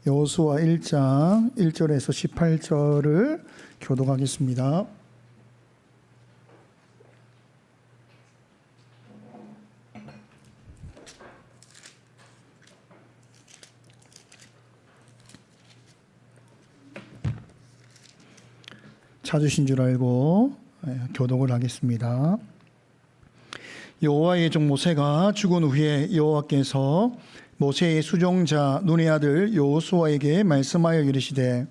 여호수아 1장 1절에서 18절을 교독하겠습니다. 찾으신 줄 알고 교독을 하겠습니다. 여호와의 종 모세가 죽은 후에 여호와께서 모세의 수종자 눈의 아들 여호수아에게 말씀하여 이르시되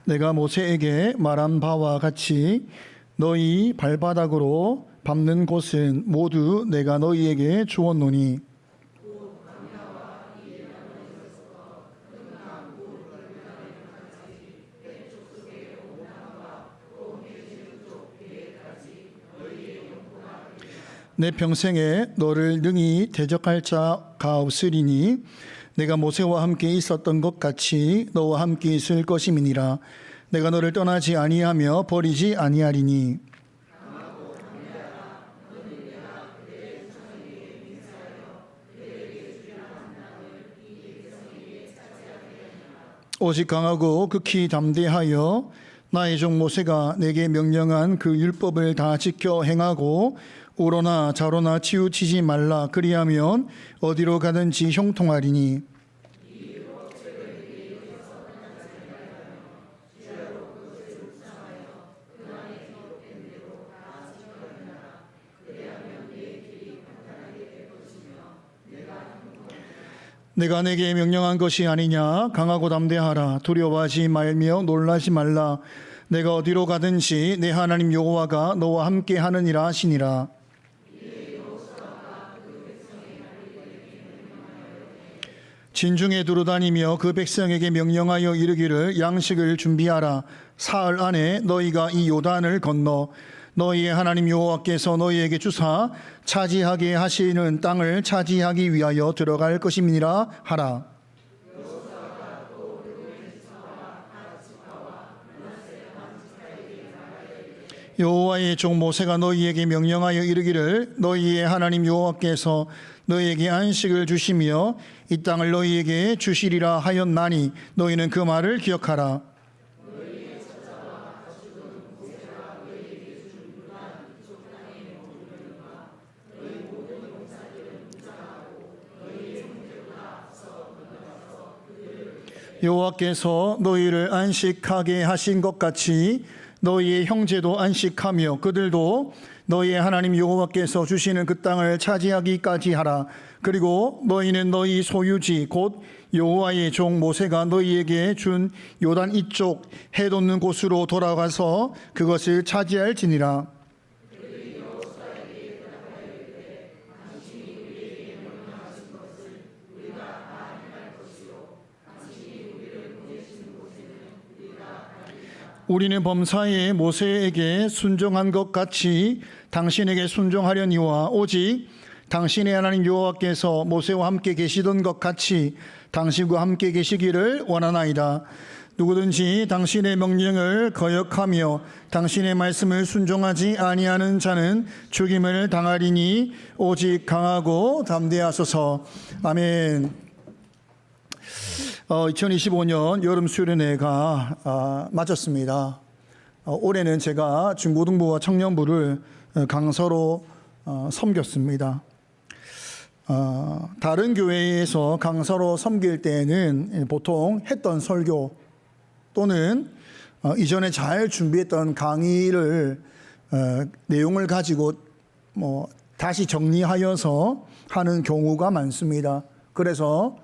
내가 모세에게 말한 바와 같이 너희 발바닥으로 밟는 곳은 모두 내가 너희에게 주었노니 내 평생에 너를 능히 대적할 자가 없으리니 내가 모세와 함께 있었던 것 같이 너와 함께 있을 것임이니라. 내가 너를 떠나지 아니하며 버리지 아니하리니 오직 강하고 극히 담대하여 나의 종 모세가 내게 명령한 그 율법을 다 지켜 행하고 우로나 좌로나 치우치지 말라. 그리하면 어디로 가든지 형통하리니 내가 내게 명령한 것이 아니냐. 강하고 담대하라. 두려워하지 말며 놀라지 말라. 내가 어디로 가든지 내 하나님 여호와가 너와 함께 하느니라 하시니라. 진중에 두루다니며 그 백성에게 명령하여 이르기를 양식을 준비하라. 사흘 안에 너희가 이 요단을 건너 너희의 하나님 여호와께서 너희에게 주사 차지하게 하시는 땅을 차지하기 위하여 들어갈 것임이니라 하라. 여호와의 종 모세가 너희에게 명령하여 이르기를 너희의 하나님 여호와께서 너희에게 안식을 주시며 이 땅을 너희에게 주시리라 하였나니 너희는 그 말을 기억하라. 여호와께서 너희를 안식하게 하신 것 같이 너희의 형제도 안식하며 그들도 너희의 하나님 여호와께서 주시는 그 땅을 차지하기까지 하라. 그리고 너희는 너희 소유지 곧 여호와의 종 모세가 너희에게 준 요단 이쪽 해 돋는 곳으로 돌아가서 그것을 차지할지니라. 우리는 범사에 모세에게 순종한 것 같이 당신에게 순종하려니와 오직 당신의 하나님 여호와께서 모세와 함께 계시던 것 같이 당신과 함께 계시기를 원하나이다. 누구든지 당신의 명령을 거역하며 당신의 말씀을 순종하지 아니하는 자는 죽임을 당하리니 오직 강하고 담대하소서. 아멘. 2025년 여름 수련회가 마쳤습니다. 올해는 제가 중고등부와 청년부를 강서로 섬겼습니다. 다른 교회에서 강서로 섬길 때에는 보통 했던 설교 또는 이전에 잘 준비했던 강의를 내용을 가지고 다시 정리하여서 하는 경우가 많습니다. 그래서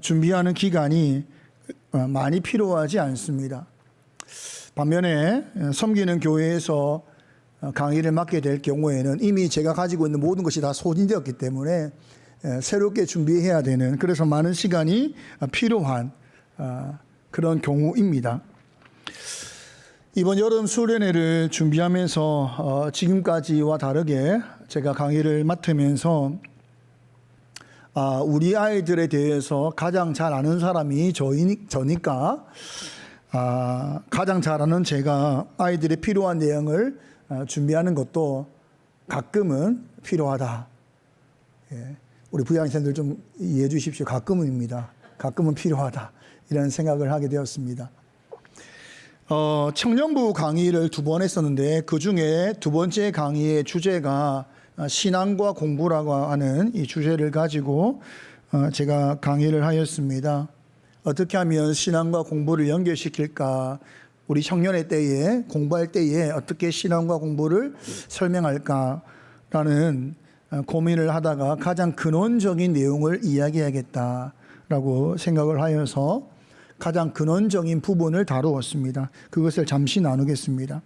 준비하는 기간이 많이 필요하지 않습니다. 반면에 섬기는 교회에서 강의를 맡게 될 경우에는 이미 제가 가지고 있는 모든 것이 다 소진되었기 때문에 새롭게 준비해야 되는, 그래서 많은 시간이 필요한 그런 경우입니다. 이번 여름 수련회를 준비하면서 지금까지와 다르게 제가 강의를 맡으면서 우리 아이들에 대해서 가장 잘 아는 사람이 저니까 가장 잘 아는 제가 아이들이 필요한 내용을 준비하는 것도 가끔은 필요하다. 예, 우리 부양생들 좀 이해해 주십시오. 가끔은입니다. 가끔은 필요하다. 이런 생각을 하게 되었습니다. 청년부 강의를 2번 했었는데 그 중에 2번째 강의의 주제가 신앙과 공부라고 하는 이 주제를 가지고 제가 강의를 하였습니다. 어떻게 하면 신앙과 공부를 연결시킬까? 우리 청년의 때에 공부할 때에 어떻게 신앙과 공부를 설명할까라는 고민을 하다가 가장 근원적인 내용을 이야기해야겠다라고 생각을 하여서 가장 근원적인 부분을 다루었습니다. 그것을 잠시 나누겠습니다.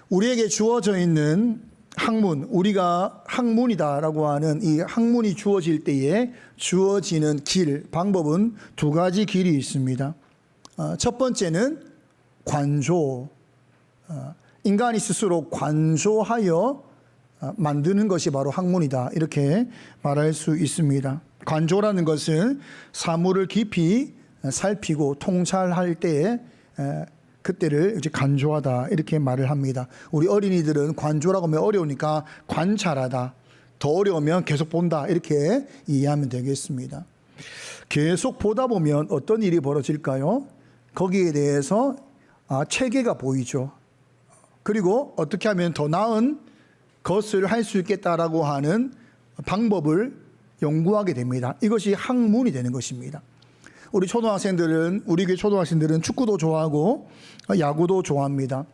우리에게 주어져 있는 학문, 우리가 학문이다라고 하는 이 학문이 주어질 때에 주어지는 길, 방법은 2가지 길이 있습니다. 첫 번째는 관조, 인간이 스스로 관조하여 만드는 것이 바로 학문이다, 이렇게 말할 수 있습니다. 관조라는 것은 사물을 깊이 살피고 통찰할 때에 그때를 이제 관조하다, 이렇게 말을 합니다. 우리 어린이들은 관조라고 하면 어려우니까 관찰하다, 더 어려우면 계속 본다, 이렇게 이해하면 되겠습니다. 계속 보다 보면 어떤 일이 벌어질까요? 거기에 대해서 체계가 보이죠. 그리고 어떻게 하면 더 나은 것을 할 수 있겠다라고 하는 방법을 연구하게 됩니다. 이것이 학문이 되는 것입니다. 우리 초등학생들은, 우리 교회 초등학생들은 축구도 좋아하고 야구도 좋아합니다.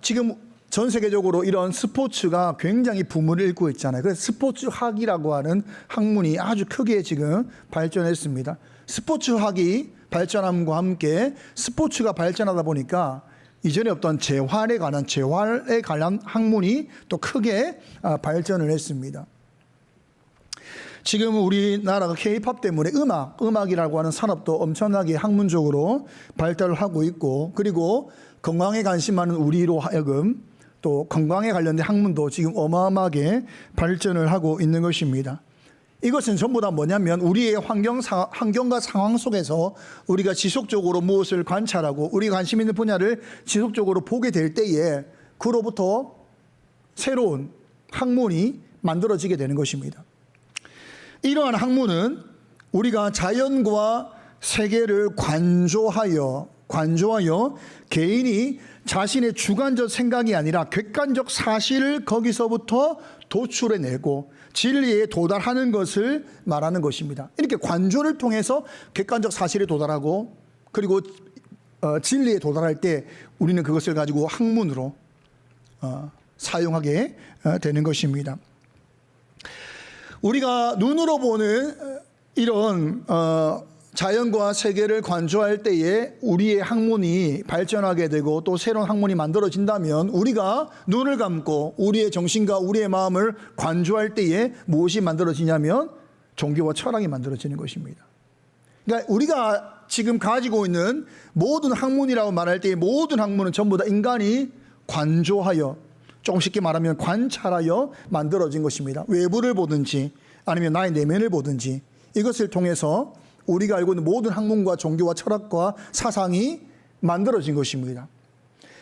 지금 전 세계적으로 이런 스포츠가 굉장히 붐을 일고 있잖아요. 그래서 스포츠학이라고 하는 학문이 아주 크게 지금 발전했습니다. 스포츠학이 발전함과 함께 스포츠가 발전하다 보니까 이전에 없던 재활에 관한 학문이 또 크게 발전을 했습니다. 지금 우리나라가 K-팝 때문에 음악이라고 하는 산업도 엄청나게 학문적으로 발달을 하고 있고, 그리고 건강에 관심 많은 우리로 하여금 또 건강에 관련된 학문도 지금 어마어마하게 발전을 하고 있는 것입니다. 이것은 전부 다 뭐냐면 우리의 환경과 상황 속에서 우리가 지속적으로 무엇을 관찰하고 우리가 관심 있는 분야를 지속적으로 보게 될 때에 그로부터 새로운 학문이 만들어지게 되는 것입니다. 이러한 학문은 우리가 자연과 세계를 관조하여 개인이 자신의 주관적 생각이 아니라 객관적 사실을 거기서부터 도출해내고 진리에 도달하는 것을 말하는 것입니다. 이렇게 관조를 통해서 객관적 사실에 도달하고, 그리고 진리에 도달할 때 우리는 그것을 가지고 학문으로 사용하게 되는 것입니다. 우리가 눈으로 보는 이런 자연과 세계를 관조할 때에 우리의 학문이 발전하게 되고 또 새로운 학문이 만들어진다면, 우리가 눈을 감고 우리의 정신과 우리의 마음을 관조할 때에 무엇이 만들어지냐면 종교와 철학이 만들어지는 것입니다. 그러니까 우리가 지금 가지고 있는 모든 학문이라고 말할 때의 모든 학문은 전부 다 인간이 관조하여, 조금 쉽게 말하면 관찰하여 만들어진 것입니다. 외부를 보든지 아니면 나의 내면을 보든지 이것을 통해서 우리가 알고 있는 모든 학문과 종교와 철학과 사상이 만들어진 것입니다.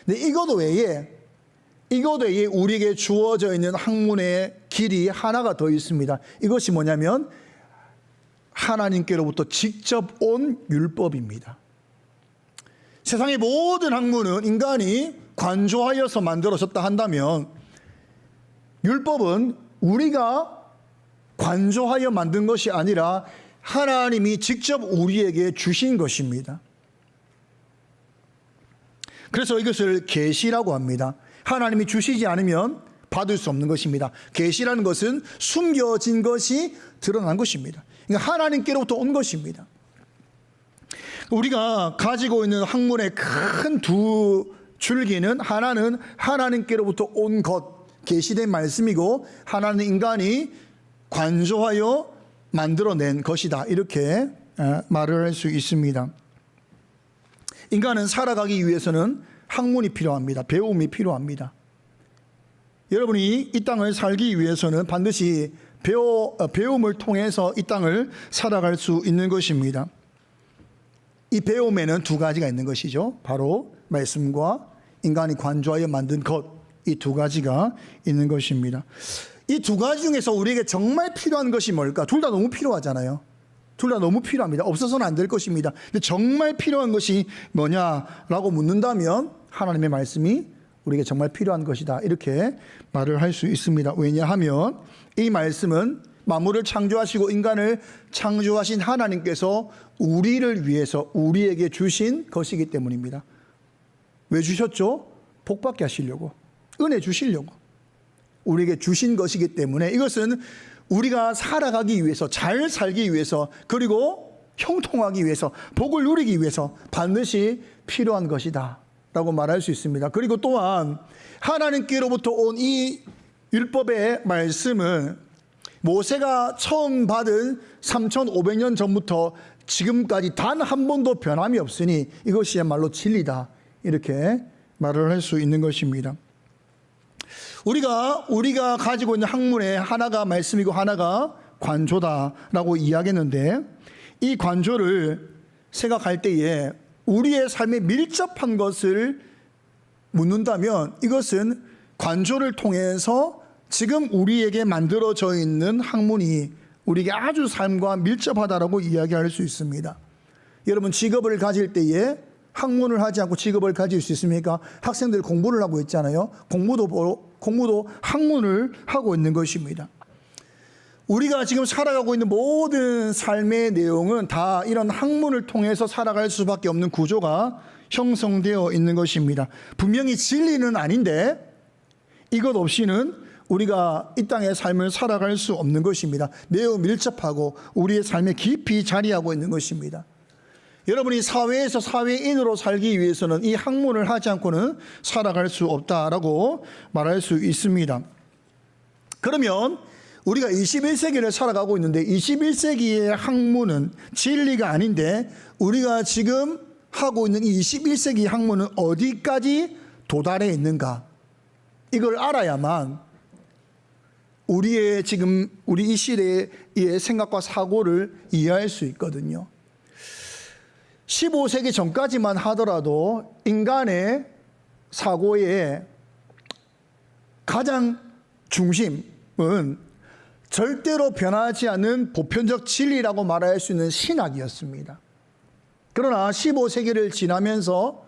근데 이것 외에 우리에게 주어져 있는 학문의 길이 하나가 더 있습니다. 이것이 뭐냐면 하나님께로부터 직접 온 율법입니다. 세상의 모든 학문은 인간이 관조하여서 만들어졌다 한다면, 율법은 우리가 관조하여 만든 것이 아니라 하나님이 직접 우리에게 주신 것입니다. 그래서 이것을 계시라고 합니다. 하나님이 주시지 않으면 받을 수 없는 것입니다. 계시라는 것은 숨겨진 것이 드러난 것입니다. 그러니까 하나님께로부터 온 것입니다. 우리가 가지고 있는 학문의 큰 2 줄기는, 하나는 하나님께로부터 온 것, 계시된 말씀이고, 하나는 인간이 관조하여 만들어낸 것이다, 이렇게 말을 할 수 있습니다. 인간은 살아가기 위해서는 학문이 필요합니다. 배움이 필요합니다. 여러분이 이 땅을 살기 위해서는 반드시 배움을 통해서 이 땅을 살아갈 수 있는 것입니다. 이 배움에는 두 가지가 있는 것이죠. 바로 말씀과 인간이 관조하여 만든 것, 이 두 가지가 있는 것입니다. 이 두 가지 중에서 우리에게 정말 필요한 것이 뭘까? 둘 다 너무 필요하잖아요. 둘 다 너무 필요합니다. 없어서는 안 될 것입니다. 근데 정말 필요한 것이 뭐냐라고 묻는다면 하나님의 말씀이 우리에게 정말 필요한 것이다, 이렇게 말을 할 수 있습니다. 왜냐하면 이 말씀은 만물을 창조하시고 인간을 창조하신 하나님께서 우리를 위해서 우리에게 주신 것이기 때문입니다. 왜 주셨죠? 복받게 하시려고, 은혜 주시려고 우리에게 주신 것이기 때문에 이것은 우리가 살아가기 위해서, 잘 살기 위해서, 그리고 형통하기 위해서, 복을 누리기 위해서 반드시 필요한 것이다 라고 말할 수 있습니다. 그리고 또한 하나님께로부터 온 이 율법의 말씀은 모세가 처음 받은 3,500년 전부터 지금까지 단 한 번도 변함이 없으니 이것이야말로 진리다, 이렇게 말을 할 수 있는 것입니다. 우리가 가지고 있는 학문의 하나가 말씀이고 하나가 관조다라고 이야기했는데, 이 관조를 생각할 때에 우리의 삶에 밀접한 것을 묻는다면 이것은 관조를 통해서 지금 우리에게 만들어져 있는 학문이 우리에게 아주 삶과 밀접하다라고 이야기할 수 있습니다. 여러분, 직업을 가질 때에 학문을 하지 않고 직업을 가질 수 있습니까? 학생들 공부를 하고 있잖아요. 공부도 학문을 하고 있는 것입니다. 우리가 지금 살아가고 있는 모든 삶의 내용은 다 이런 학문을 통해서 살아갈 수밖에 없는 구조가 형성되어 있는 것입니다. 분명히 진리는 아닌데 이것 없이는 우리가 이 땅의 삶을 살아갈 수 없는 것입니다. 매우 밀접하고 우리의 삶에 깊이 자리하고 있는 것입니다. 여러분이 사회에서 사회인으로 살기 위해서는 이 학문을 하지 않고는 살아갈 수 없다라고 말할 수 있습니다. 그러면 우리가 21세기를 살아가고 있는데 21세기의 학문은 진리가 아닌데 우리가 지금 하고 있는 이 21세기 학문은 어디까지 도달해 있는가? 이걸 알아야만 우리 이 시대의 생각과 사고를 이해할 수 있거든요. 15세기 전까지만 하더라도 인간의 사고의 가장 중심은 절대로 변하지 않는 보편적 진리라고 말할 수 있는 신학이었습니다. 그러나 15세기를 지나면서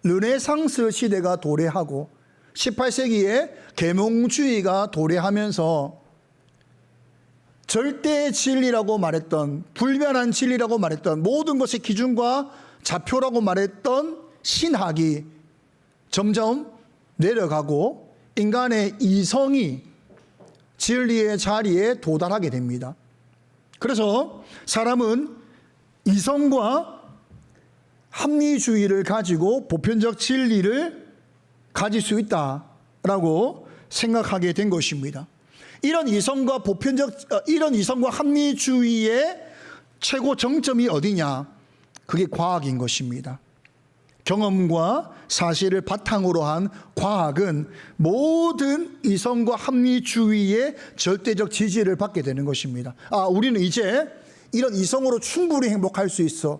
르네상스 시대가 도래하고 18세기에 계몽주의가 도래하면서 절대 진리라고 말했던, 불변한 진리라고 말했던, 모든 것의 기준과 좌표라고 말했던 신학이 점점 내려가고 인간의 이성이 진리의 자리에 도달하게 됩니다. 그래서 사람은 이성과 합리주의를 가지고 보편적 진리를 가질 수 있다라고 생각하게 된 것입니다. 이런 이성과 합리주의의 최고 정점이 어디냐? 그게 과학인 것입니다. 경험과 사실을 바탕으로 한 과학은 모든 이성과 합리주의의 절대적 지지를 받게 되는 것입니다. 우리는 이제 이런 이성으로 충분히 행복할 수 있어.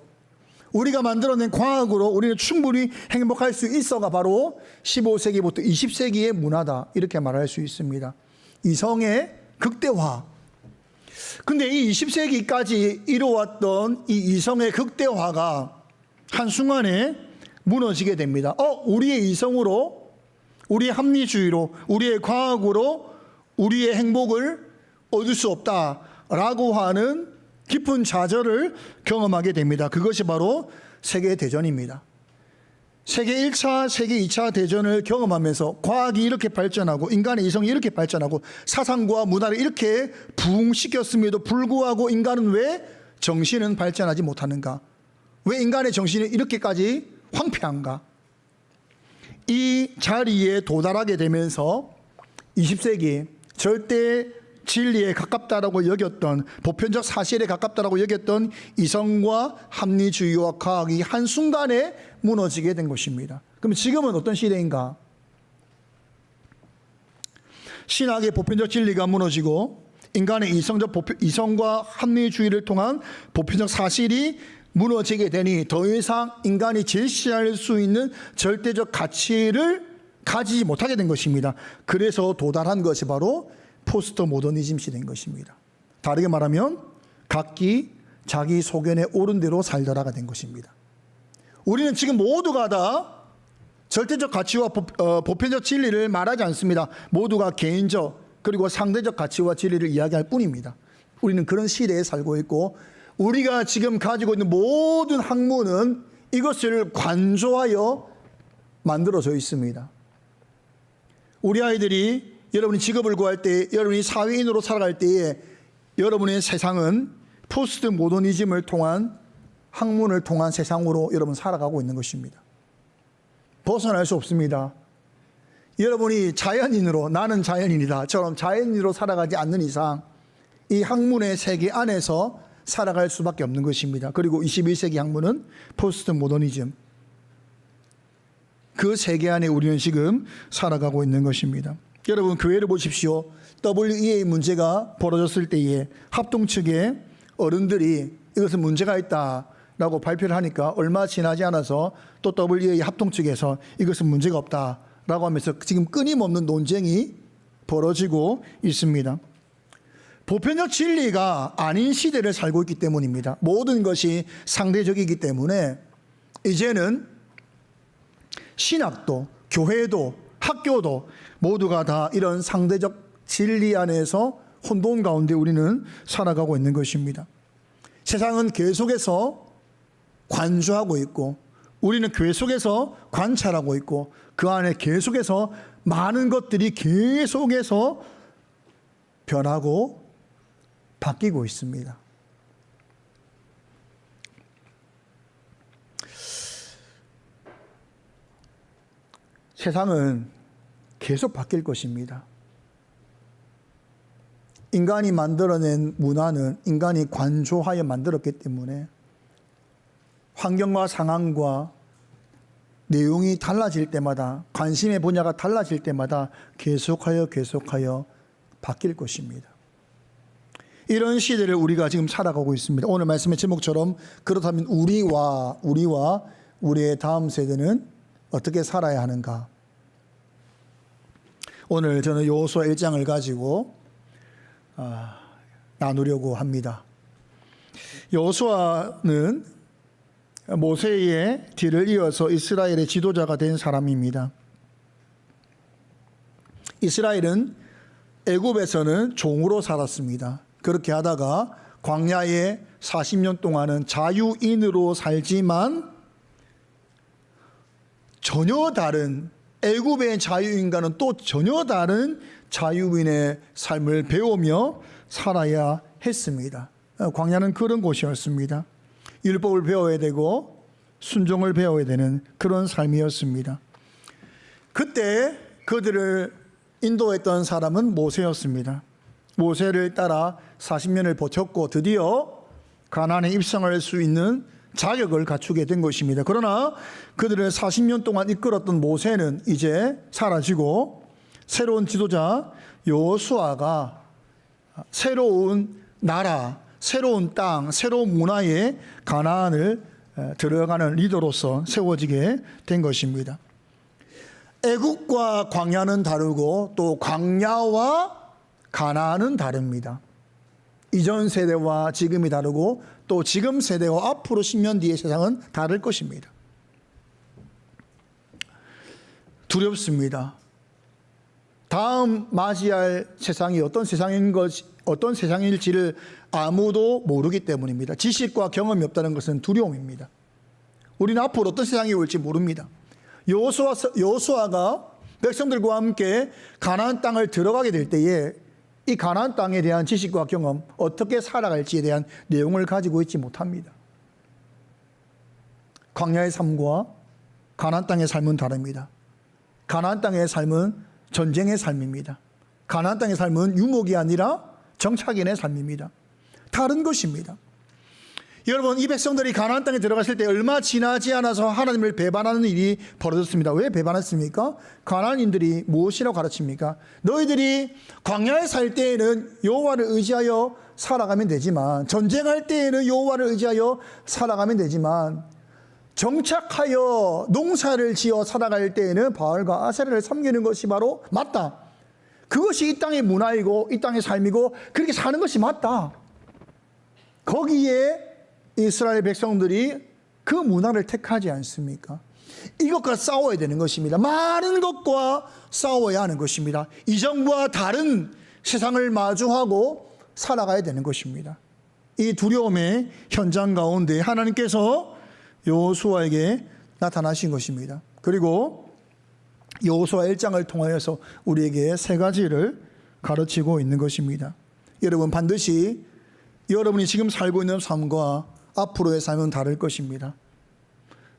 우리가 만들어낸 과학으로 우리는 충분히 행복할 수 있어가 바로 15세기부터 20세기의 문화다, 이렇게 말할 수 있습니다. 이성의 극대화. 근데 이 20세기까지 이루어왔던 이 이성의 극대화가 한순간에 무너지게 됩니다. 우리의 이성으로, 우리의 합리주의로, 우리의 과학으로 우리의 행복을 얻을 수 없다라고 하는 깊은 좌절을 경험하게 됩니다. 그것이 바로 세계대전입니다. 세계 1차, 세계 2차 대전을 경험하면서 과학이 이렇게 발전하고 인간의 이성이 이렇게 발전하고 사상과 문화를 이렇게 부흥시켰음에도 불구하고 인간은 왜 정신은 발전하지 못하는가? 왜 인간의 정신이 이렇게까지 황폐한가? 이 자리에 도달하게 되면서 20세기 절대 진리에 가깝다라고 여겼던, 보편적 사실에 가깝다라고 여겼던 이성과 합리주의와 과학이 한순간에 무너지게 된 것입니다. 그럼 지금은 어떤 시대인가? 신학의 보편적 진리가 무너지고 인간의 이성과 합리주의를 통한 보편적 사실이 무너지게 되니 더 이상 인간이 제시할 수 있는 절대적 가치를 가지지 못하게 된 것입니다. 그래서 도달한 것이 바로 포스트 모더니즘 시대인 것입니다. 다르게 말하면 각기 자기 소견에 옳은 대로 살더라가 된 것입니다. 우리는 지금 모두가 다 절대적 가치와 보편적 진리를 말하지 않습니다. 모두가 개인적 그리고 상대적 가치와 진리를 이야기할 뿐입니다. 우리는 그런 시대에 살고 있고 우리가 지금 가지고 있는 모든 학문은 이것을 관조하여 만들어져 있습니다. 우리 아이들이 여러분이 직업을 구할 때, 여러분이 사회인으로 살아갈 때에 여러분의 세상은 포스트 모더니즘을 통한 학문을 통한 세상으로 여러분 살아가고 있는 것입니다. 벗어날 수 없습니다. 여러분이 자연인으로 나는 자연인이다처럼 자연인으로 살아가지 않는 이상 이 학문의 세계 안에서 살아갈 수밖에 없는 것입니다. 그리고 21세기 학문은 포스트 모더니즘, 그 세계 안에 우리는 지금 살아가고 있는 것입니다. 여러분 교회를 보십시오. WEA 문제가 벌어졌을 때에 합동 측의 어른들이 이것은 문제가 있다라고 발표를 하니까 얼마 지나지 않아서 또 WEA 합동 측에서 이것은 문제가 없다라고 하면서 지금 끊임없는 논쟁이 벌어지고 있습니다. 보편적 진리가 아닌 시대를 살고 있기 때문입니다. 모든 것이 상대적이기 때문에 이제는 신학도 교회도 학교도 모두가 다 이런 상대적 진리 안에서 혼돈 가운데 우리는 살아가고 있는 것입니다. 세상은 계속해서 관조하고 있고 우리는 계속해서 관찰하고 있고 그 안에 계속해서 많은 것들이 계속해서 변하고 바뀌고 있습니다. 세상은 계속 바뀔 것입니다. 인간이 만들어낸 문화는 인간이 관조하여 만들었기 때문에 환경과 상황과 내용이 달라질 때마다 관심의 분야가 달라질 때마다 계속하여 바뀔 것입니다. 이런 시대를 우리가 지금 살아가고 있습니다. 오늘 말씀의 제목처럼 그렇다면 우리와 우리의 다음 세대는 어떻게 살아야 하는가? 오늘 저는 여호수아 1장을 가지고 나누려고 합니다. 여호수아는 모세의 뒤를 이어서 이스라엘의 지도자가 된 사람입니다. 이스라엘은 애굽에서는 종으로 살았습니다. 그렇게 하다가 광야에 40년 동안은 자유인으로 살지만 전혀 다른 애굽의 자유인과는 또 전혀 다른 자유인의 삶을 배우며 살아야 했습니다. 광야는 그런 곳이었습니다. 율법을 배워야 되고 순종을 배워야 되는 그런 삶이었습니다. 그때 그들을 인도했던 사람은 모세였습니다. 모세를 따라 40년을 버텼고 드디어 가나안에 입성할 수 있는 자격을 갖추게 된 것입니다. 그러나 그들을 40년 동안 이끌었던 모세는 이제 사라지고 새로운 지도자 여호수아가 새로운 나라, 새로운 땅, 새로운 문화의 가나안을 들어가는 리더로서 세워지게 된 것입니다. 애국과 광야는 다르고 또 광야와 가나안은 다릅니다. 이전 세대와 지금이 다르고 또 지금 세대와 앞으로 10년 뒤의 세상은 다를 것입니다. 두렵습니다. 다음 맞이할 세상이 어떤 세상일지를 아무도 모르기 때문입니다. 지식과 경험이 없다는 것은 두려움입니다. 우리는 앞으로 어떤 세상이 올지 모릅니다. 여호수아가 백성들과 함께 가나안 땅을 들어가게 될 때에 이 가나안 땅에 대한 지식과 경험, 어떻게 살아갈지에 대한 내용을 가지고 있지 못합니다. 광야의 삶과 가나안 땅의 삶은 다릅니다. 가나안 땅의 삶은 전쟁의 삶입니다. 가나안 땅의 삶은 유목이 아니라 정착인의 삶입니다. 다른 것입니다. 여러분, 이 백성들이 가나안 땅에 들어갔을 때 얼마 지나지 않아서 하나님을 배반하는 일이 벌어졌습니다. 왜 배반했습니까? 가나안인들이 무엇이라고 가르칩니까? 너희들이 광야에 살 때에는 여호와를 의지하여 살아가면 되지만, 전쟁할 때에는 여호와를 의지하여 살아가면 되지만, 정착하여 농사를 지어 살아갈 때에는 바알과 아세라를 섬기는 것이 바로 맞다. 그것이 이 땅의 문화이고 이 땅의 삶이고 그렇게 사는 것이 맞다. 거기에 이스라엘 백성들이 그 문화를 택하지 않습니까? 이것과 싸워야 되는 것입니다. 많은 것과 싸워야 하는 것입니다. 이전과 다른 세상을 마주하고 살아가야 되는 것입니다. 이 두려움의 현장 가운데 하나님께서 여호수아에게 나타나신 것입니다. 그리고 여호수아 1장을 통하여서 우리에게 세 가지를 가르치고 있는 것입니다. 여러분, 반드시 여러분이 지금 살고 있는 삶과 앞으로의 삶은 다를 것입니다.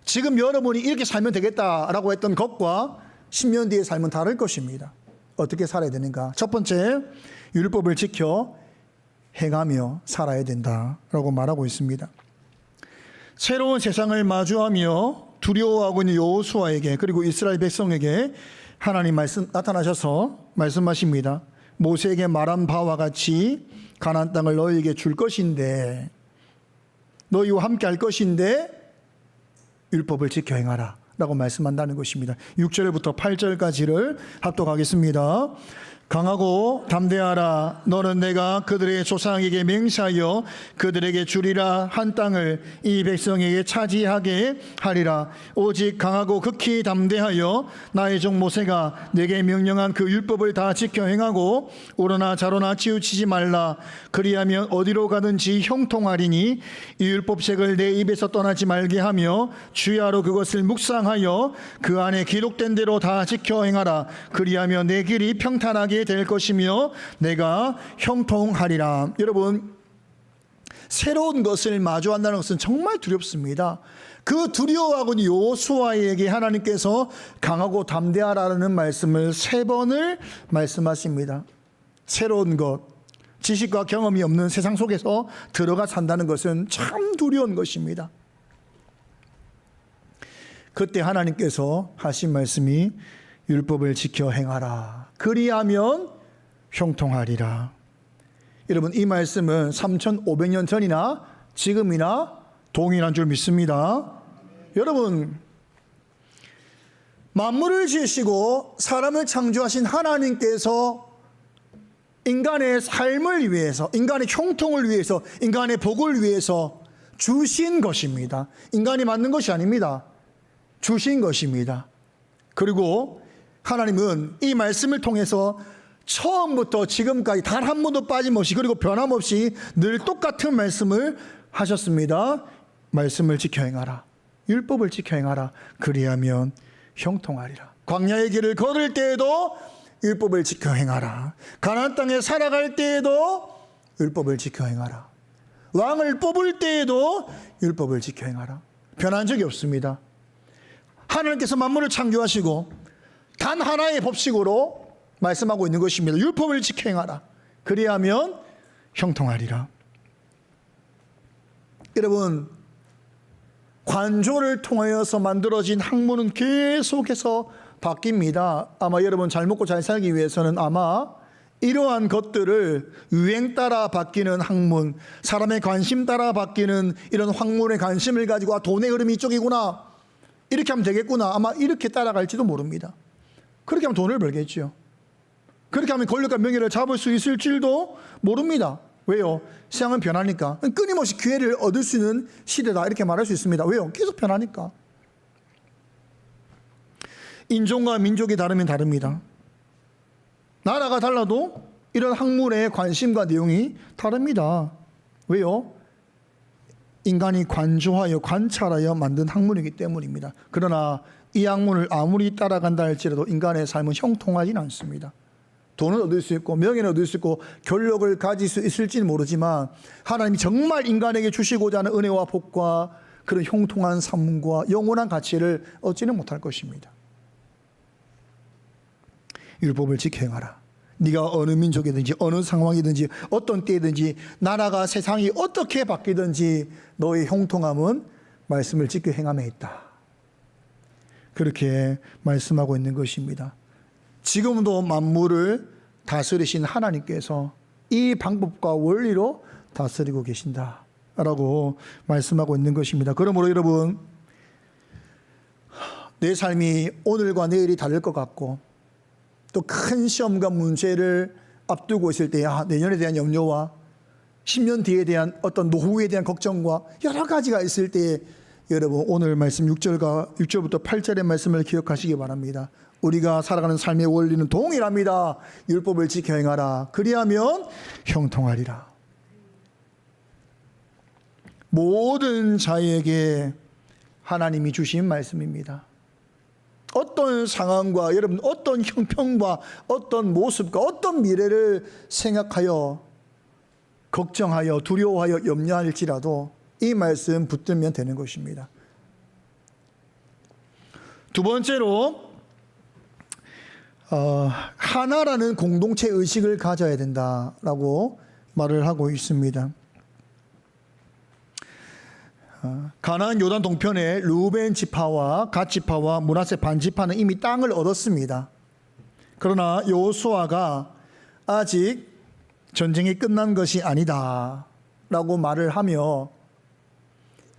지금 여러분이 이렇게 살면 되겠다라고 했던 것과 10년 뒤의 삶은 다를 것입니다. 어떻게 살아야 되는가? 첫 번째, 율법을 지켜 행하며 살아야 된다라고 말하고 있습니다. 새로운 세상을 마주하며 두려워하고 있는 여호수아에게, 그리고 이스라엘 백성에게 하나님 나타나셔서 말씀하십니다. 모세에게 말한 바와 같이 가나안 땅을 너희에게 줄 것인데, 너희와 함께 할 것인데 율법을 지켜 행하라 라고 말씀한다는 것입니다. 6절부터 8절까지를 합독하겠습니다. 강하고 담대하라. 너는 내가 그들의 조상에게 맹세하여 그들에게 주리라 한 땅을 이 백성에게 차지하게 하리라. 오직 강하고 극히 담대하여 나의 종 모세가 내게 명령한 그 율법을 다 지켜 행하고 오르나 좌로나 치우치지 말라. 그리하면 어디로 가든지 형통하리니 이 율법책을 내 입에서 떠나지 말게 하며 주야로 그것을 묵상하여 그 안에 기록된 대로 다 지켜 행하라. 그리하면 내 길이 평탄하게 될 것이며 내가 형통하리라. 여러분, 새로운 것을 마주한다는 것은 정말 두렵습니다. 그 두려워하고 있는 여호수아에게 하나님께서 강하고 담대하라는 말씀을 3번을 말씀하십니다. 새로운 것, 지식과 경험이 없는 세상 속에서 들어가 산다는 것은 참 두려운 것입니다. 그때 하나님께서 하신 말씀이 율법을 지켜 행하라. 그리하면 형통하리라. 여러분, 이 말씀은 3,500년 전이나 지금이나 동일한 줄 믿습니다. 여러분, 만물을 지으시고 사람을 창조하신 하나님께서 인간의 삶을 위해서, 인간의 형통을 위해서, 인간의 복을 위해서 주신 것입니다. 인간이 만든 것이 아닙니다. 주신 것입니다. 그리고 하나님은 이 말씀을 통해서 처음부터 지금까지 단 한 번도 빠짐없이, 그리고 변함없이 늘 똑같은 말씀을 하셨습니다. 말씀을 지켜 행하라. 율법을 지켜 행하라. 그리하면 형통하리라. 광야의 길을 걸을 때에도 율법을 지켜 행하라. 가나안 땅에 살아갈 때에도 율법을 지켜 행하라. 왕을 뽑을 때에도 율법을 지켜 행하라. 변한 적이 없습니다. 하나님께서 만물을 창조하시고 단 하나의 법칙으로 말씀하고 있는 것입니다. 율법을 지켜 행하라. 그리하면 형통하리라. 여러분, 관조를 통하여서 만들어진 학문은 계속해서 바뀝니다. 아마 여러분 잘 먹고 잘 살기 위해서는 아마 이러한 것들을 유행 따라 바뀌는 학문, 사람의 관심 따라 바뀌는 이런 학문의 관심을 가지고 아, 돈의 흐름이 이쪽이구나, 이렇게 하면 되겠구나, 아마 이렇게 따라갈지도 모릅니다. 그렇게 하면 돈을 벌겠죠. 그렇게 하면 권력과 명예를 잡을 수 있을 줄도 모릅니다. 왜요? 세상은 변하니까. 끊임없이 기회를 얻을 수 있는 시대다, 이렇게 말할 수 있습니다. 왜요? 계속 변하니까. 인종과 민족이 다르면 다릅니다. 나라가 달라도 이런 학문의 관심과 내용이 다릅니다. 왜요? 인간이 관조하여 관찰하여 만든 학문이기 때문입니다. 그러나 이 학문을 아무리 따라간다 할지라도 인간의 삶은 형통하지는 않습니다. 돈은 얻을 수 있고 명예는 얻을 수 있고 권력을 가질 수 있을지는 모르지만 하나님이 정말 인간에게 주시고자 하는 은혜와 복과 그런 형통한 삶과 영원한 가치를 얻지는 못할 것입니다. 율법을 지켜 행하라. 네가 어느 민족이든지 어느 상황이든지 어떤 때이든지 나라가 세상이 어떻게 바뀌든지 너의 형통함은 말씀을 지켜 행함에 있다. 그렇게 말씀하고 있는 것입니다. 지금도 만물을 다스리신 하나님께서 이 방법과 원리로 다스리고 계신다라고 말씀하고 있는 것입니다. 그러므로 여러분, 내 삶이 오늘과 내일이 다를 것 같고 또 큰 시험과 문제를 앞두고 있을 때 내년에 대한 염려와 10년 뒤에 대한 어떤 노후에 대한 걱정과 여러 가지가 있을 때 여러분, 오늘 말씀 6절부터 8절의 말씀을 기억하시기 바랍니다. 우리가 살아가는 삶의 원리는 동일합니다. 율법을 지켜 행하라. 그리하면 형통하리라. 모든 자에게 하나님이 주신 말씀입니다. 어떤 상황과 여러분 어떤 형편과 어떤 모습과 어떤 미래를 생각하여 걱정하여 두려워하여 염려할지라도 이 말씀 붙들면 되는 것입니다. 두 번째로 하나라는 공동체 의식을 가져야 된다라고 말을 하고 있습니다. 가나안 요단 동편의 르우벤 지파와 갓 지파와 므낫세 반 지파는 이미 땅을 얻었습니다. 그러나 여호수아가 아직 전쟁이 끝난 것이 아니다라고 말을 하며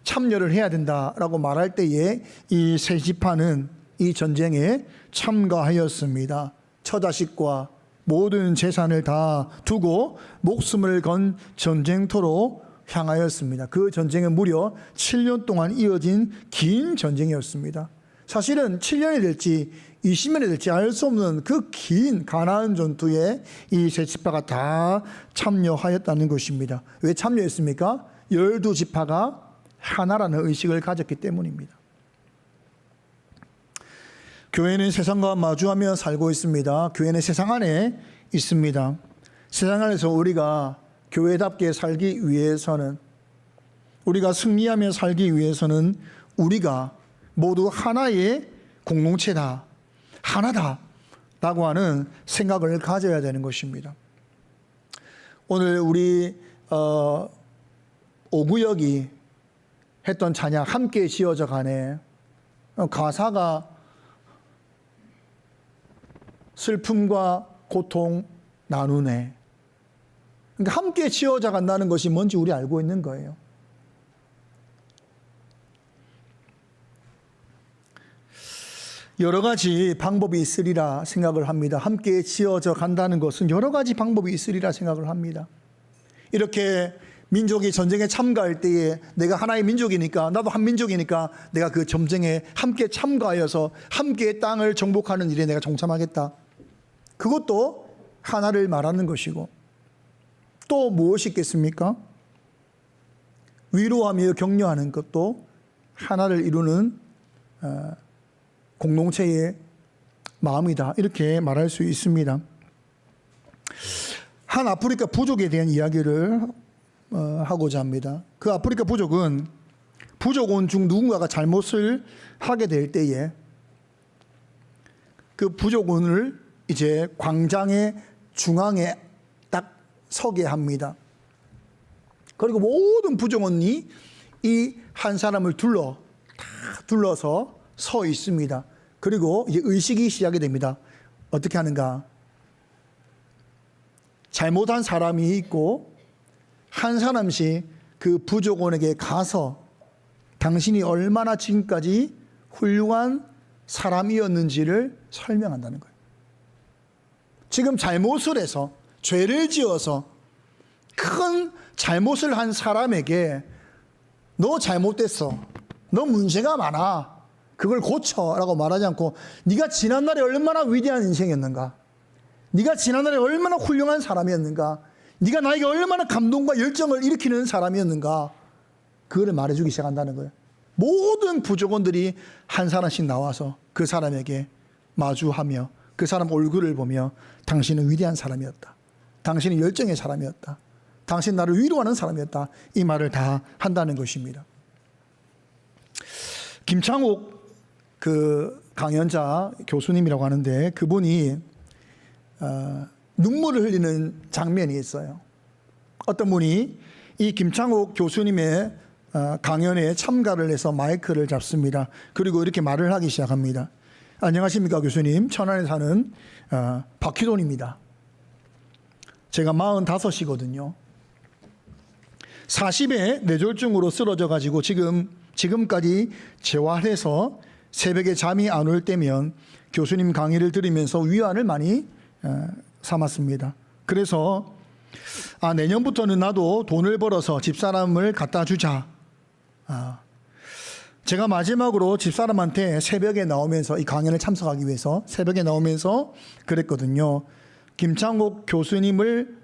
참여를 해야 된다라고 말할 때에 이 세 지파는 이 전쟁에 참가하였습니다. 처자식과 모든 재산을 다 두고 목숨을 건 전쟁터로 향하였습니다. 그 전쟁은 무려 7년 동안 이어진 긴 전쟁이었습니다. 사실은 7년이 될지 20년이 될지 알 수 없는 그 긴 가나안 전투에 이 세 지파가 다 참여하였다는 것입니다. 왜 참여했습니까? 12지파가 하나라는 의식을 가졌기 때문입니다. 교회는 세상과 마주하며 살고 있습니다. 교회는 세상 안에 있습니다. 세상 안에서 우리가 교회답게 살기 위해서는, 우리가 승리하며 살기 위해서는 우리가 모두 하나의 공동체다, 하나다 라고 하는 생각을 가져야 되는 것입니다. 오늘 우리 오구역이 했던 찬양 함께 지어져 가네, 가사가 슬픔과 고통 나누네. 그러니까 함께 지어져 간다는 것이 뭔지 우리 알고 있는 거예요. 여러 가지 방법이 있으리라 생각을 합니다. 함께 지어져 간다는 것은 여러 가지 방법이 있으리라 생각을 합니다. 이렇게 민족이 전쟁에 참가할 때에 내가 하나의 민족이니까, 나도 한 민족이니까 내가 그 전쟁에 함께 참가하여서 함께 땅을 정복하는 일에 내가 동참하겠다. 그것도 하나를 말하는 것이고, 또 무엇이 있겠습니까? 위로하며 격려하는 것도 하나를 이루는 공동체의 마음이다, 이렇게 말할 수 있습니다. 한 아프리카 부족에 대한 이야기를 하고자 합니다. 그 아프리카 부족은 부족원 중 누군가가 잘못을 하게 될 때에 그 부족원을 이제 광장의 중앙에 딱 서게 합니다. 그리고 모든 부족원이 이 한 사람을 둘러서 서 있습니다. 그리고 이제 의식이 시작이 됩니다. 어떻게 하는가? 잘못한 사람이 있고 한 사람씩 그 부족원에게 가서 당신이 얼마나 지금까지 훌륭한 사람이었는지를 설명한다는 거예요. 지금 잘못을 해서, 죄를 지어서 큰 잘못을 한 사람에게 너 잘못됐어, 너 문제가 많아, 그걸 고쳐라고 말하지 않고 네가 지난날에 얼마나 위대한 인생이었는가, 네가 지난날에 얼마나 훌륭한 사람이었는가, 네가 나에게 얼마나 감동과 열정을 일으키는 사람이었는가, 그거를 말해주기 시작한다는 거예요. 모든 부족원들이 한 사람씩 나와서 그 사람에게 마주하며 그 사람 얼굴을 보며 당신은 위대한 사람이었다, 당신은 열정의 사람이었다, 당신 나를 위로하는 사람이었다, 이 말을 다 한다는 것입니다. 김창옥 그 강연자 교수님이라고 하는데, 그분이 눈물을 흘리는 장면이 있어요. 어떤 분이 이 김창옥 교수님의 강연에 참가를 해서 마이크를 잡습니다. 그리고 이렇게 말을 하기 시작합니다. 안녕하십니까 교수님, 천안에 사는 박희돈입니다. 제가 45이거든요. 40에 뇌졸중으로 쓰러져 가지고 지금까지 재활해서 새벽에 잠이 안 올 때면 교수님 강의를 들으면서 위안을 많이 삼았습니다. 그래서 내년부터는 나도 돈을 벌어서 집사람을 갖다 주자. 제가 마지막으로 집사람한테 새벽에 나오면서 이 강연을 참석하기 위해서 새벽에 나오면서 그랬거든요. 김창옥 교수님을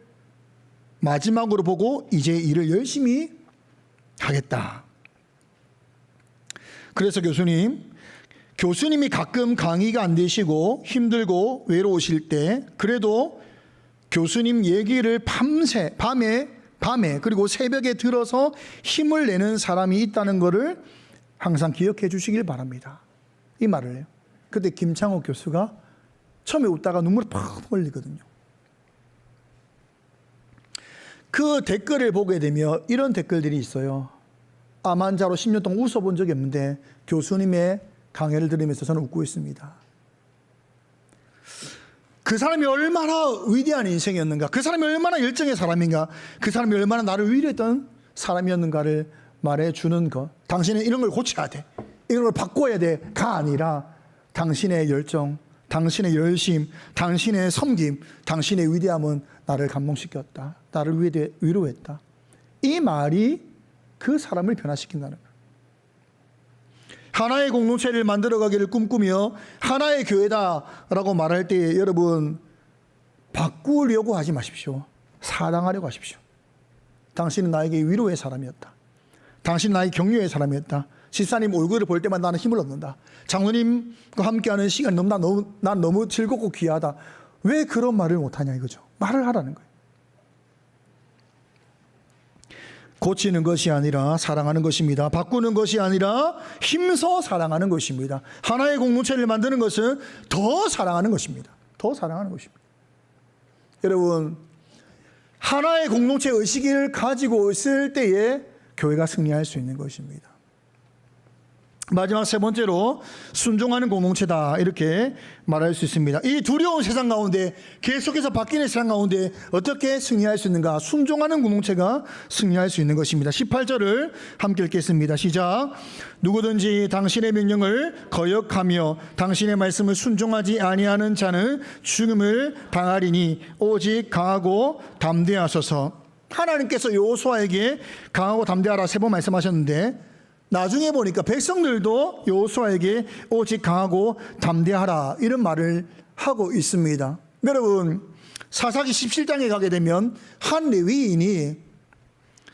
마지막으로 보고 이제 일을 열심히 하겠다. 그래서 교수님이 가끔 강의가 안 되시고 힘들고 외로우실 때 그래도 교수님 얘기를 밤에 그리고 새벽에 들어서 힘을 내는 사람이 있다는 것을 항상 기억해 주시길 바랍니다. 이 말을 해요. 그때 김창옥 교수가 처음에 웃다가 눈물이 팍 흘리거든요. 그 댓글을 보게 되면 이런 댓글들이 있어요. 암 환자로 10년 동안 웃어본 적이 없는데 교수님의 강의를 들으면서 저는 웃고 있습니다. 그 사람이 얼마나 위대한 인생이었는가, 그 사람이 얼마나 열정의 사람인가, 그 사람이 얼마나 나를 위로했던 사람이었는가를 말해주는 것. 당신은 이런 걸 고쳐야 돼, 이런 걸 바꿔야 돼가 아니라 당신의 열정, 당신의 열심, 당신의 섬김, 당신의 위대함은 나를 감동시켰다, 나를 위로했다. 이 말이 그 사람을 변화시킨다는 거예요. 하나의 공동체를 만들어가기를 꿈꾸며 하나의 교회다라고 말할 때 여러분, 바꾸려고 하지 마십시오. 사랑하려고 하십시오. 당신은 나에게 위로의 사람이었다. 당신은 나의 격려의 사람이었다. 집사님 얼굴을 볼 때만 나는 힘을 얻는다. 장로님과 함께하는 시간이 난 너무 즐겁고 귀하다. 왜 그런 말을 못하냐 이거죠. 말을 하라는 거예요. 고치는 것이 아니라 사랑하는 것입니다. 바꾸는 것이 아니라 힘써 사랑하는 것입니다. 하나의 공동체를 만드는 것은 더 사랑하는 것입니다. 더 사랑하는 것입니다. 여러분, 하나의 공동체 의식을 가지고 있을 때에 교회가 승리할 수 있는 것입니다. 마지막 세 번째로 순종하는 공동체다, 이렇게 말할 수 있습니다. 이 두려운 세상 가운데, 계속해서 바뀌는 세상 가운데 어떻게 승리할 수 있는가? 순종하는 공동체가 승리할 수 있는 것입니다. 18절을 함께 읽겠습니다. 시작. 누구든지 당신의 명령을 거역하며 당신의 말씀을 순종하지 아니하는 자는 죽음을 당하리니 오직 강하고 담대하소서. 하나님께서 여호수아에게 강하고 담대하라 세 번 말씀하셨는데, 나중에 보니까 백성들도 여호수아에게 오직 강하고 담대하라 이런 말을 하고 있습니다. 여러분, 사사기 17장에 가게 되면 한 레위인이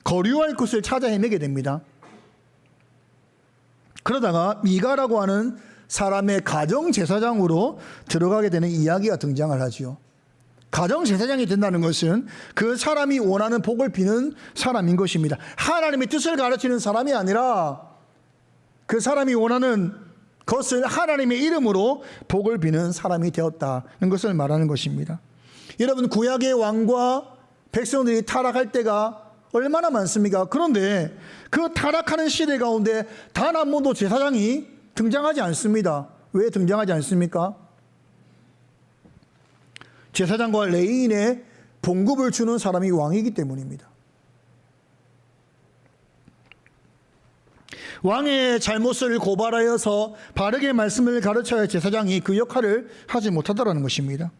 거류할 곳을 찾아 헤매게 됩니다. 그러다가 미가라고 하는 사람의 가정제사장으로 들어가게 되는 이야기가 등장을 하지요. 가정제사장이 된다는 것은 그 사람이 원하는 복을 비는 사람인 것입니다. 하나님의 뜻을 가르치는 사람이 아니라 그 사람이 원하는 것을 하나님의 이름으로 복을 비는 사람이 되었다는 것을 말하는 것입니다. 여러분, 구약의 왕과 백성들이 타락할 때가 얼마나 많습니까? 그런데 그 타락하는 시대 가운데 단 한 번도 제사장이 등장하지 않습니다. 왜 등장하지 않습니까? 제사장과 레위인의 봉급을 주는 사람이 왕이기 때문입니다. 왕의 잘못을 고발하여서 바르게 말씀을 가르쳐야 제사장이 그 역할을 하지 못하더라는 것입니다.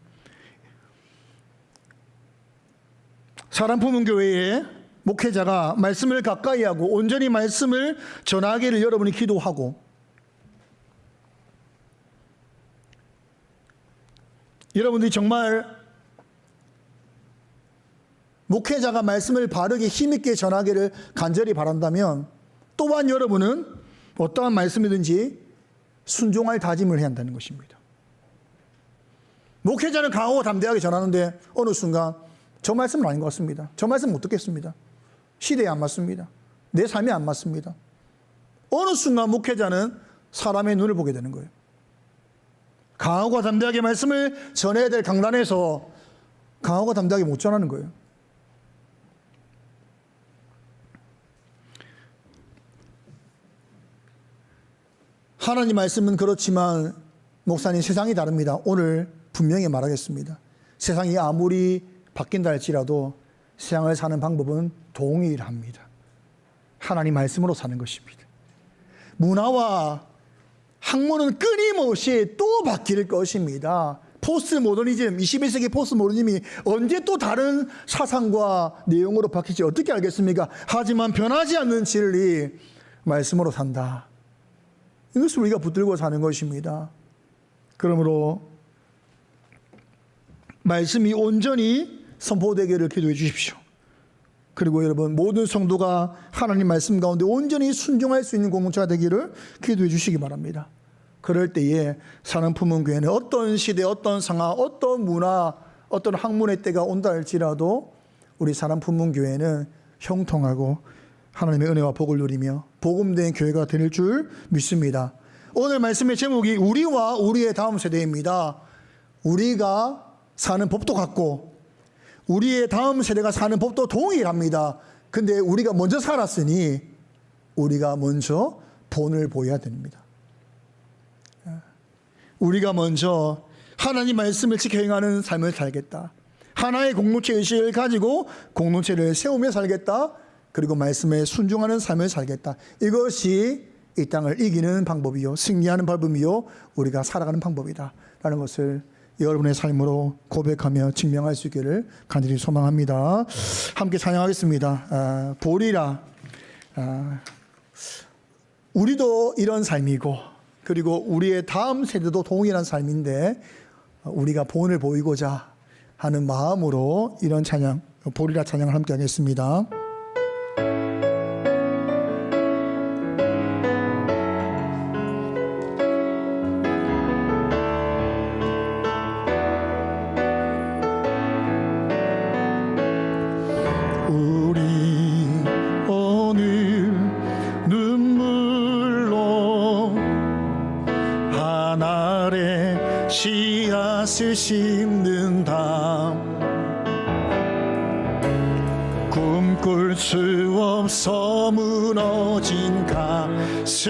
사람 품은 교회에 목회자가 말씀을 가까이 하고 온전히 말씀을 전하기를 여러분이 기도하고, 여러분들이 정말 목회자가 말씀을 바르게 힘있게 전하기를 간절히 바란다면, 또한 여러분은 어떠한 말씀이든지 순종할 다짐을 해야 한다는 것입니다. 목회자는 강하고 담대하게 전하는데 어느 순간 저 말씀은 아닌 것 같습니다. 저 말씀 못 듣겠습니다. 시대에 안 맞습니다. 내 삶에 안 맞습니다. 어느 순간 목회자는 사람의 눈을 보게 되는 거예요. 강하고 담대하게 말씀을 전해야 될 강단에서 강하고 담대하게 못 전하는 거예요. 하나님 말씀은 그렇지만 목사님, 세상이 다릅니다. 오늘 분명히 말하겠습니다. 세상이 아무리 바뀐다 할지라도 세상을 사는 방법은 동일합니다. 하나님 말씀으로 사는 것입니다. 문화와 학문은 끊임없이 또 바뀔 것입니다. 포스트 모더니즘, 21세기 포스트 모더니즘이 언제 또 다른 사상과 내용으로 바뀔지 어떻게 알겠습니까? 하지만 변하지 않는 진리, 말씀으로 산다. 이것을 우리가 붙들고 사는 것입니다. 그러므로 말씀이 온전히 선포되기를 기도해 주십시오. 그리고 여러분, 모든 성도가 하나님 말씀 가운데 온전히 순종할 수 있는 공동체가 되기를 기도해 주시기 바랍니다. 그럴 때에 사랑품문교회는 어떤 시대, 어떤 상황, 어떤 문화, 어떤 학문의 때가 온다 할지라도 우리 사랑품문교회는 형통하고 하나님의 은혜와 복을 누리며 복음된 교회가 될 줄 믿습니다. 오늘 말씀의 제목이 우리와 우리의 다음 세대입니다. 우리가 사는 법도 같고 우리의 다음 세대가 사는 법도 동일합니다. 근데 우리가 먼저 살았으니 우리가 먼저 본을 보여야 됩니다. 우리가 먼저 하나님 말씀을 지켜 행하는 삶을 살겠다. 하나의 공동체 의식을 가지고 공동체를 세우며 살겠다. 그리고 말씀에 순종하는 삶을 살겠다. 이것이 이 땅을 이기는 방법이요, 승리하는 방법이요, 우리가 살아가는 방법이다 라는 것을 여러분의 삶으로 고백하며 증명할 수 있기를 간절히 소망합니다. 함께 찬양하겠습니다. 보리라. 우리도 이런 삶이고 그리고 우리의 다음 세대도 동일한 삶인데 우리가 본을 보이고자 하는 마음으로 이런 찬양, 보리라 찬양을 함께 하겠습니다. 씨앗을 심는다. 꿈꿀 수 없어 무너진 가슴에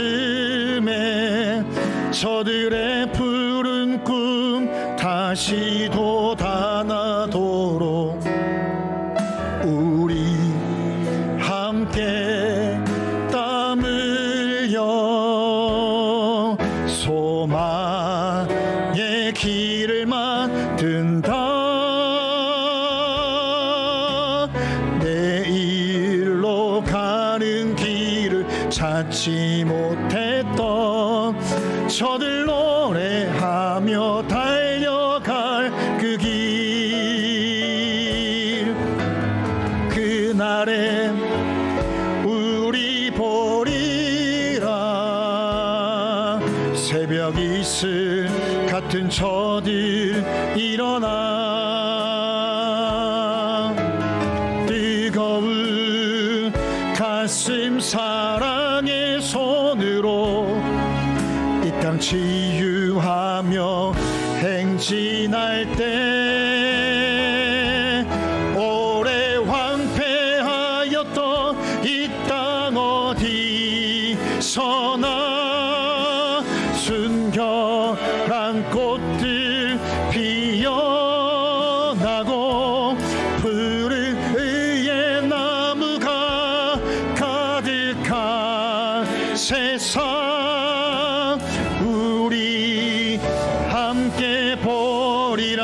저들의 푸른 꿈 다시 돋아나도록 우리 함께 땀 흘려 소망의 길을 만든다. 내일로 가는 길을 찾지 못했던 저들 노래하며 달려갈 그 길, 그날에 우리 보리라. 새벽 이슬 같은 저들 일어나 뜨거운 가슴 사랑의 손으로 이 땅 치유하며 행진할 때 오래 황폐하였던 이 땅 어디서나 순결한 꽃들 피어나고 푸른 의의 나무가 가득한 세상 우리 함께 보리라.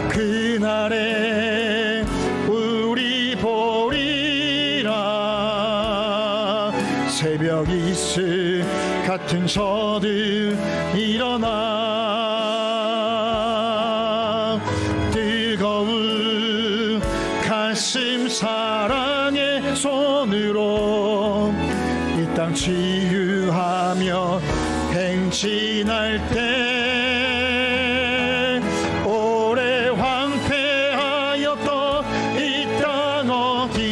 그날에 우리 보리라. 새벽 이슬 같은 저들 일어나 뜨거운 가슴 사랑의 손으로 이 땅 치유하며 행진할 때 오래 황폐하였던 이 땅 어디서나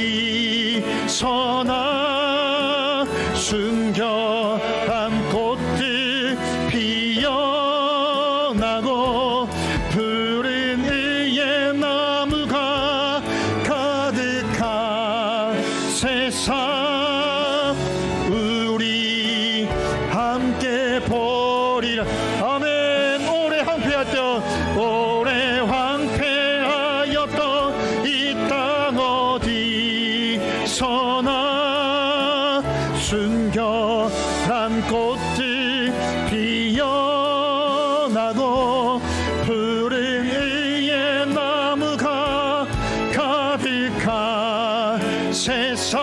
순결한 꽃들 피어나고 푸른 의의 나무가 가득한 세상 우리 함께 보리라. 아멘. 오래 황폐하였던 이 땅 어디 순결한 꽃들 피어나고 푸른 의의 나무가 가득한 세상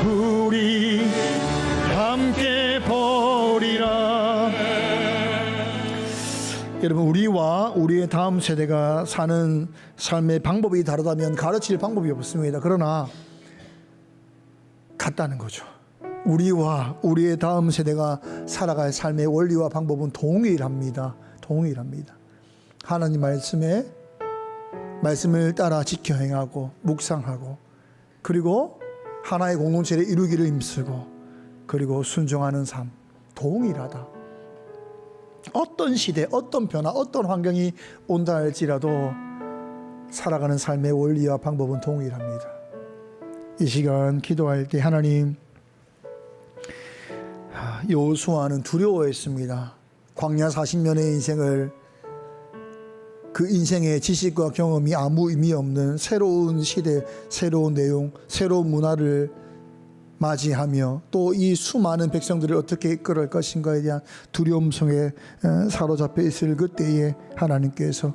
우리 함께 보리라. 여러분, 우리와 우리의 다음 세대가 사는 삶의 방법이 다르다면 가르칠 방법이 없습니다. 그러나 같다는 거죠. 우리와 우리의 다음 세대가 살아갈 삶의 원리와 방법은 동일합니다. 동일합니다. 하나님 말씀을 따라 지켜 행하고 묵상하고 그리고 하나의 공동체를 이루기를 힘쓰고 그리고 순종하는 삶, 동일하다. 어떤 시대, 어떤 변화, 어떤 환경이 온다 할지라도 살아가는 삶의 원리와 방법은 동일합니다. 이 시간 기도할 때 하나님, 여호수아는 두려워했습니다. 광야 40년의 인생을, 그 인생의 지식과 경험이 아무 의미 없는 새로운 시대, 새로운 내용, 새로운 문화를 맞이하며 또 이 수많은 백성들을 어떻게 이끌어갈 것인가에 대한 두려움 속에 사로잡혀 있을 그때에 하나님께서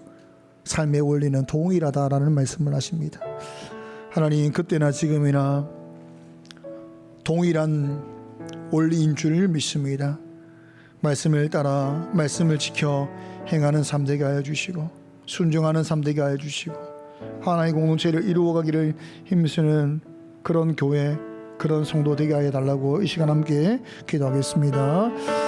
삶의 원리는 동일하다라는 말씀을 하십니다. 하나님, 그때나 지금이나 동일한 원리인 줄 믿습니다. 말씀을 따라 말씀을 지켜 행하는 삶 되게 하여 주시고 순종하는 삶 되게 하여 주시고 하나의 공동체를 이루어가기를 힘쓰는 그런 교회, 그런 성도 되게 하여 달라고 이 시간 함께 기도하겠습니다.